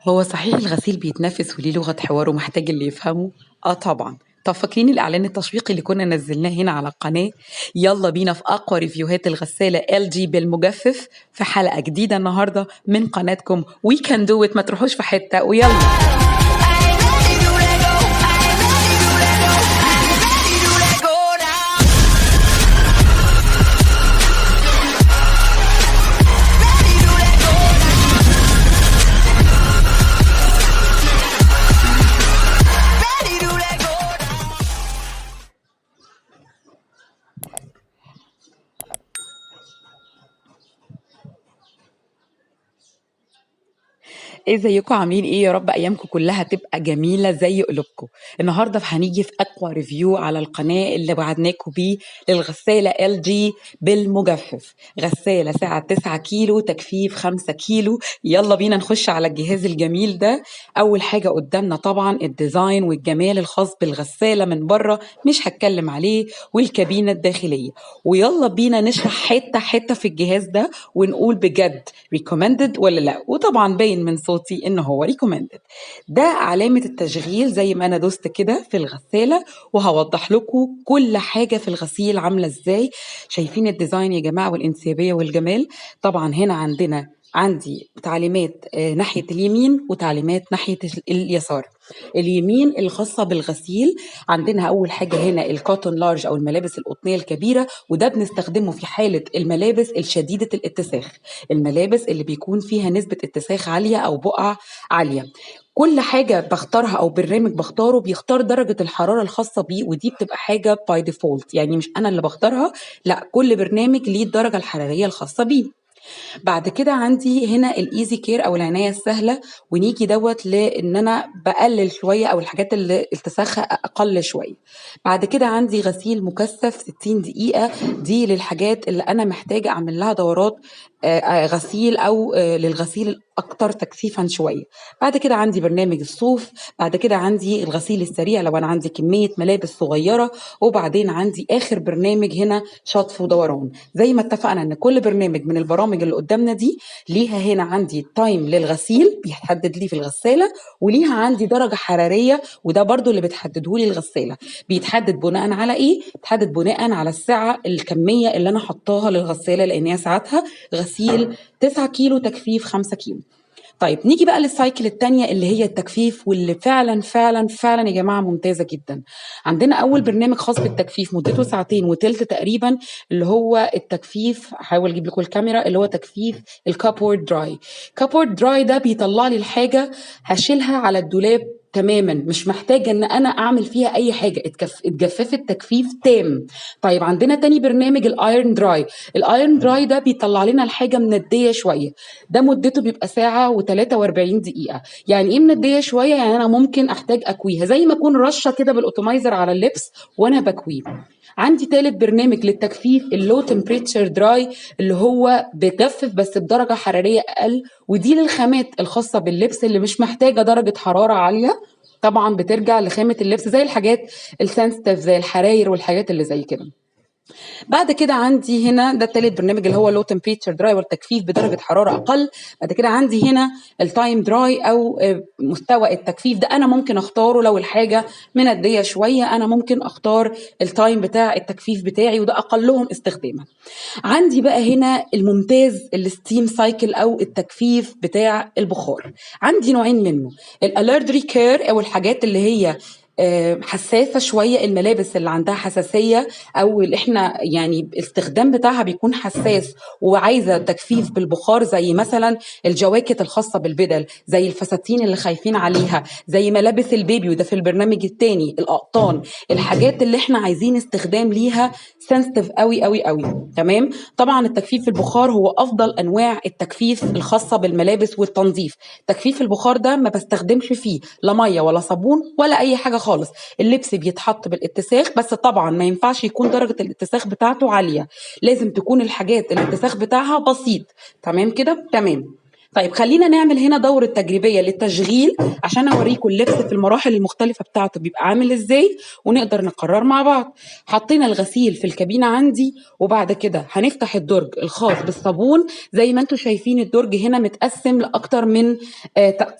هو صحيح الغسيل بيتنفس وليه لغة حوار ومحتاج اللي يفهمه؟ آه طبعًا. طب فاكرين الإعلان التشويقي اللي كنا نزّلناه هنا على القناة؟ يالّا بينا في أقوى ريفيوهات الغسالة LG بالمجفف في حلقة جديدة النهارده من قناتكم We can do it. ما تروحوش في حتة ويالّا. ازيكم عاملين ايه؟ يا رب ايامكم كلها تبقى جميله زي قلوبكم. النهارده هنيجي في اقوى ريفيو على القناه اللي وعدناكم بيه للغساله LG بالمجفف. غساله سعه 9 كيلو تجفيف 5 كيلو. يلا بينا نخش على الجهاز الجميل ده. اول حاجه قدامنا طبعا الديزاين والجمال الخاص بالغساله من بره، مش هتكلم عليه، والكابينه الداخليه. ويلا بينا نشرح حته حته في الجهاز ده ونقول بجد recommended ولا لا. وطبعا باين من صوتي ان هو recommended. ده علامة التشغيل زي ما انا دوست كده في الغسالة، وهوضح لكم كل حاجة في الغسيل عاملة ازاي. شايفين الديزاين يا جماعة والانسيابية والجمال؟ طبعا هنا عندي تعليمات ناحية اليمين وتعليمات ناحية اليسار. اليمين الخاصة بالغسيل، عندنا أول حاجة هنا الكوتون لارج أو الملابس القطنية الكبيرة، وده بنستخدمه في حالة الملابس الشديدة الاتساخ، الملابس اللي بيكون فيها نسبة اتساخ عالية أو بقع عالية. كل حاجة بختارها أو برنامج بختاره بيختار درجة الحرارة الخاصة بيه، ودي بتبقى حاجة باي ديفولت، يعني مش أنا اللي بختارها، لا، كل برنامج ليه الدرجة الحرارية الخاصة بيه. بعد كده عندي هنا الايزي كير او العنايه السهله، ونيجي لان انا بقلل شويه او الحاجات اللي التسخها اقل شويه. بعد كده عندي غسيل مكثف 60 دقيقه، دي للحاجات اللي انا محتاجه اعمل لها دورات غسيل او للغسيل اكتر تكثيفا شويه. بعد كده عندي برنامج الصوف. بعد كده عندي الغسيل السريع لو انا عندي كميه ملابس صغيره. وبعدين عندي اخر برنامج هنا شطف ودوران. زي ما اتفقنا ان كل برنامج من البرامج اللي قدامنا دي ليها هنا عندي تايم للغسيل بيحدد لي في الغساله، وليها عندي درجه حراريه، وده برضو اللي بتحدده لي الغساله. بيتحدد بناء على ايه؟ بيتحدد بناء على السعه، الكميه اللي انا حطاها للغساله، لان هي ساعتها غسيل 9 كيلو تجفيف 5 كيلو. طيب نيجي بقى للسايكل التانية اللي هي التجفيف، واللي فعلا فعلا فعلا يا جماعة ممتازة جدا. عندنا أول برنامج خاص بالتجفيف مدته 2.5 ساعات تقريبا، اللي هو التجفيف، هحاول أجيب لكم الكاميرا، اللي هو تجفيف الكابورد دراي. كابورد دراي ده بيطلع لي الحاجة هشيلها على الدولاب تماما، مش محتاجه ان انا اعمل فيها اي حاجه، اتجففت تجفيف تام. طيب عندنا تاني برنامج الايرن دراي. الايرن دراي ده بيطلع لنا الحاجه منديه شويه، ده مدته بيبقى ساعه و43 دقيقه. يعني ايه منديه شويه؟ يعني انا ممكن احتاج اكويها زي ما اكون رشه كده بالاوتومايزر على اللبس وانا بكويه. عندي تالت برنامج للتجفيف اللو تمبريتشر دراي، اللي هو بيجفف بس بدرجه حراريه اقل، ودي للخامات الخاصه باللبس اللي مش محتاجه درجه حراره عاليه. طبعا بترجع لخامه اللبس زي الحاجات السنسيتيف زي الحراير والحاجات اللي زي كده. بعد كده عندي هنا ده التالت برنامج اللي هو لو تمبريتشر دراي والتجفيف بدرجه حراره اقل. بعد كده عندي هنا التايم دراي او مستوى التجفيف، ده انا ممكن اختاره لو الحاجه منديه شويه، انا ممكن اختار التايم بتاع التجفيف بتاعي، وده اقلهم استخداما. عندي بقى هنا الممتاز الستيم سايكل او التجفيف بتاع البخار. عندي نوعين منه، الالرجي كير او الحاجات اللي هي حساسه شويه، الملابس اللي عندها حساسيه او اللي احنا يعني الاستخدام بتاعها بيكون حساس وعايزه تجفيف بالبخار، زي مثلا الجواكت الخاصه بالبدل، زي الفساتين اللي خايفين عليها، زي ملابس البيبي، وده في البرنامج الثاني الاقطان. الحاجات اللي احنا عايزين استخدام ليها سنسيتيف قوي قوي قوي، تمام. طبعا التجفيف البخار هو افضل انواع التجفيف الخاصه بالملابس والتنظيف. تجفيف البخار ده ما بستخدمش فيه لا ميه ولا صابون ولا اي حاجه خالص، اللبس بيتحط بالاتساخ بس، طبعا ما ينفعش يكون درجه الاتساخ بتاعته عاليه، لازم تكون الحاجات الاتساخ بتاعها بسيط. تمام كده؟ تمام. طيب خلينا نعمل هنا دورة تجريبية للتشغيل عشان اوريكم اللبس في المراحل المختلفة بتاعته بيبقى عامل ازاي ونقدر نقرر مع بعض. حطينا الغسيل في الكابينة عندي، وبعد كده هنفتح الدرج الخاص بالصابون. زي ما انتم شايفين الدرج هنا متقسم لأكتر من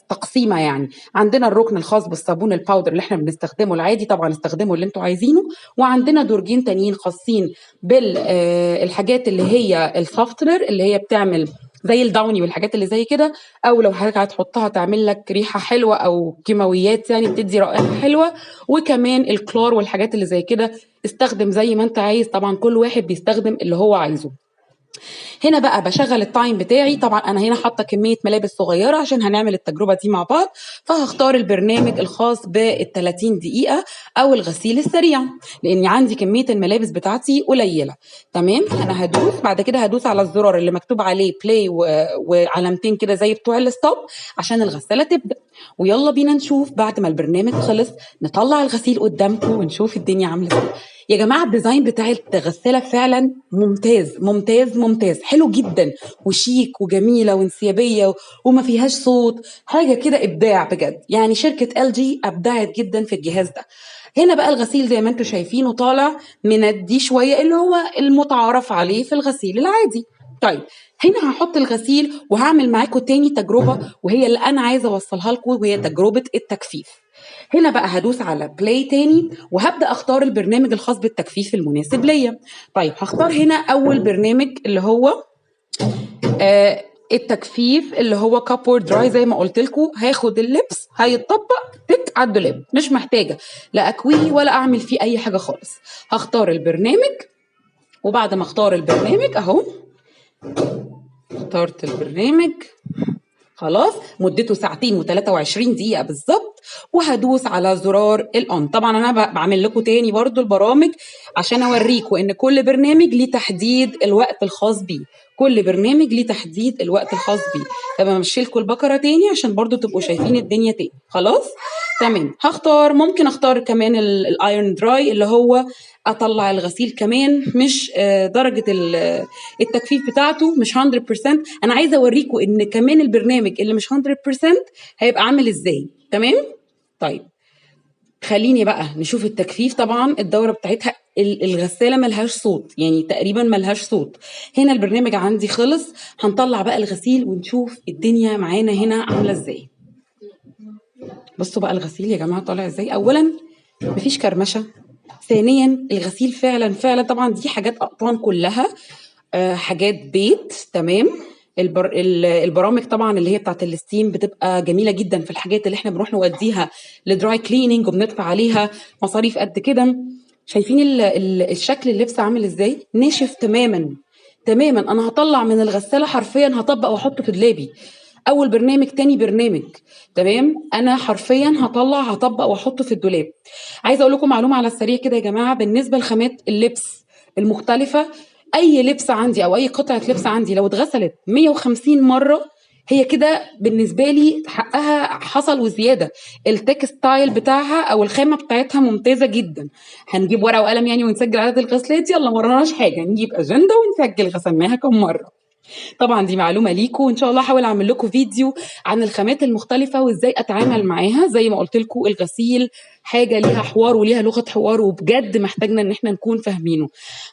تقسيمة. يعني عندنا الركن الخاص بالصابون الباودر اللي احنا بنستخدمه العادي، طبعا استخدموا اللي انتم عايزينه، وعندنا درجين تانيين خاصين بالحاجات اللي هي السوفتنر اللي هي بتعمل زي الداوني والحاجات اللي زي كده، او لو حضرتك هتحطها تعمل لك ريحه حلوه او كيماويات يعني بتدي رائحه حلوه، وكمان الكلور والحاجات اللي زي كده. استخدم زي ما انت عايز، طبعا كل واحد بيستخدم اللي هو عايزه. هنا بقى بشغل التايم بتاعي. طبعا انا هنا حاطه كميه ملابس صغيره عشان هنعمل التجربه دي مع بعض، فهختار البرنامج الخاص بال 30 دقيقه او الغسيل السريع لاني عندي كميه الملابس بتاعتي قليله. تمام، انا هدوس بعد كده هدوس على الزرار اللي مكتوب عليه بلاي وعلامتين كده زي بتوع الستوب عشان الغساله تبدا. ويلا بينا نشوف بعد ما البرنامج خلص نطلع الغسيل قدامكم ونشوف الدنيا عامله ازاي. يا جماعه الديزاين بتاع الغساله فعلا ممتاز ممتاز ممتاز، حلو جدا وشيك وجميله وانسيابيه وما فيهاش صوت، حاجه كده ابداع بجد. يعني شركه ال جي ابدعت جدا في الجهاز ده. هنا بقى الغسيل زي ما انتم شايفينه طالع مندي شويه اللي هو المتعارف عليه في الغسيل العادي. طيب هنا هحط الغسيل وهعمل معاكم تاني تجربه وهي اللي انا عايزه اوصلها لكم، وهي تجربه التجفيف. هنا بقى هدوس على بلاي تاني وهبدا اختار البرنامج الخاص بالتجفيف المناسب ليا. طيب هختار هنا اول برنامج اللي هو التجفيف اللي هو كابورد دراي. زي ما قلت لكم هاخد اللبس هيتطبق تك على الدولاب، مش محتاجه لا اكويه ولا اعمل فيه اي حاجه خالص. هختار البرنامج، وبعد ما اختار البرنامج اهو اخترت البرنامج خلاص، مدته ساعتين و23 دقيقة بالظبط، وهدوس على زرار الأون. طبعا أنا بعمل لكم تاني برضو البرامج عشان أوريكم إن كل برنامج ليه تحديد الوقت الخاص بيه، كل برنامج ليه تحديد الوقت الخاص بيه. طب امشي لكم البكرة تاني عشان برضو تبقوا شايفين الدنيا تاني. خلاص تمام، ممكن اختار كمان الايرون دراي اللي هو اطلع الغسيل كمان مش درجه التجفيف بتاعته مش 100%. انا عايزه اوريكم ان كمان البرنامج اللي مش 100% هيبقى عامل ازاي. تمام، طيب خليني بقى نشوف التجفيف. طبعا الدوره بتاعتها الغساله ملهاش صوت، يعني تقريبا ملهاش صوت. هنا البرنامج عندي خلص، هنطلع بقى الغسيل ونشوف الدنيا معانا هنا عامله ازاي. بصوا بقى الغسيل يا جماعه طالع ازاي. اولا مفيش كرمشه، ثانيا الغسيل فعلا فعلا طبعا دي حاجات اقطان كلها حاجات بيت. تمام، البرامج طبعا اللي هي بتاعت الستيم بتبقى جميله جدا في الحاجات اللي احنا بنروح نوديها لدراي كليننج وبندفع عليها مصاريف قد كده. شايفين الشكل اللبس عامل ازاي، ناشف تماما تماما. انا هطلع من الغساله حرفيا هطبق واحطه في دولابي. اول برنامج تاني برنامج تمام، انا حرفيا هطبق واحطه في الدولاب. عايزه اقول لكم معلومه على السريع كده يا جماعه بالنسبه لخامات اللبس المختلفه. اي لبس عندي او اي قطعه لبس عندي لو اتغسلت 150 مره هي كده بالنسبه لي حقها حصل وزياده. التكستايل بتاعها او الخامه بتاعتها ممتازه جدا. هنجيب ورقه وقلم يعني ونسجل عدد الغسلات؟ يلا ما وراناش حاجه، نجيب اجنده ونسجل غسلناها كم مره. طبعا دي معلومه ليكم، وان شاء الله هحاول اعمل لكم فيديو عن الخامات المختلفه وازاي اتعامل معاها. زي ما قلت لكم الغسيل حاجه ليها حوار وليها لغه حوار، وبجد محتاجنا ان احنا نكون فاهمينه.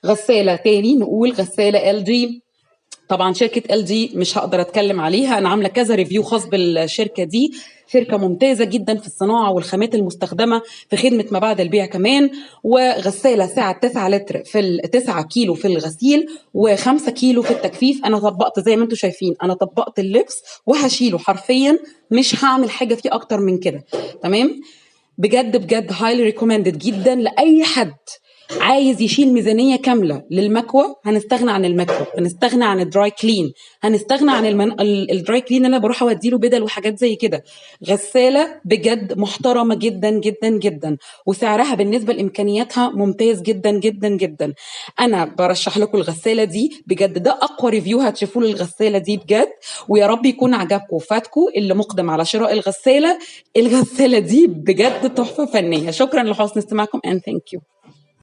غساله تاني نقول غساله ال جي. طبعا شركه ال جي مش هقدر اتكلم عليها، انا عامله كذا ريفيو خاص بالشركه دي. شركه ممتازه جدا في الصناعه والخامات المستخدمه في خدمه ما بعد البيع كمان. وغساله سعه 9 لتر في 9 كيلو في الغسيل و5 كيلو في التجفيف. انا طبقت زي ما انتم شايفين، انا طبقت اللبس وهشيله حرفيا، مش هعمل حاجه فيه اكتر من كده. تمام، بجد بجد هايلي ريكومندد جدا لاي حد عايز يشيل ميزانيه كامله للمكوى. هنستغنى عن المكوى، هنستغنى عن الدراي كلين، هنستغنى عن الدراي كلين اللي انا بروح اوديله بدل وحاجات زي كده. غساله بجد محترمه جدا جدا جدا، وسعرها بالنسبه لامكانياتها ممتاز جدا جدا جدا. انا برشح لكم الغساله دي بجد، ده اقوى ريفيو هتشوفوه للغساله دي بجد. ويا رب يكون عجبكم وفاتكم اللي مقدم على شراء الغساله دي بجد تحفه فنيه. شكرا لحسن استماعكم and thank you.